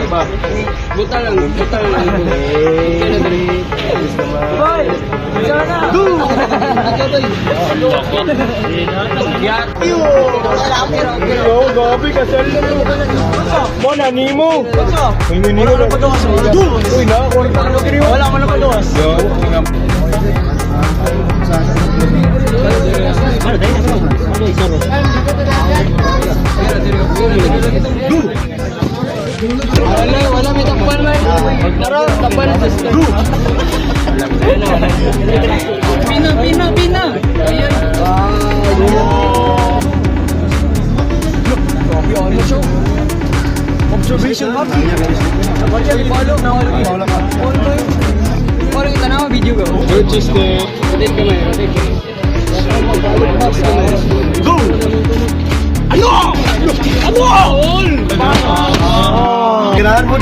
ba? Buta lang. Boy! Sana! Go! Yo, gabi kasal na mo. Mo na nimo. Uy, nimo na paduwas. Uy, na korta na kini. Wala man na paduwas. Yo, wala may takpan man. Tara, takpan na sa go. Pina. Ayan. Observation map. Follow kita nama video ko. Purchase the rotate kamay. Go! Ano? All! Ganahan mo?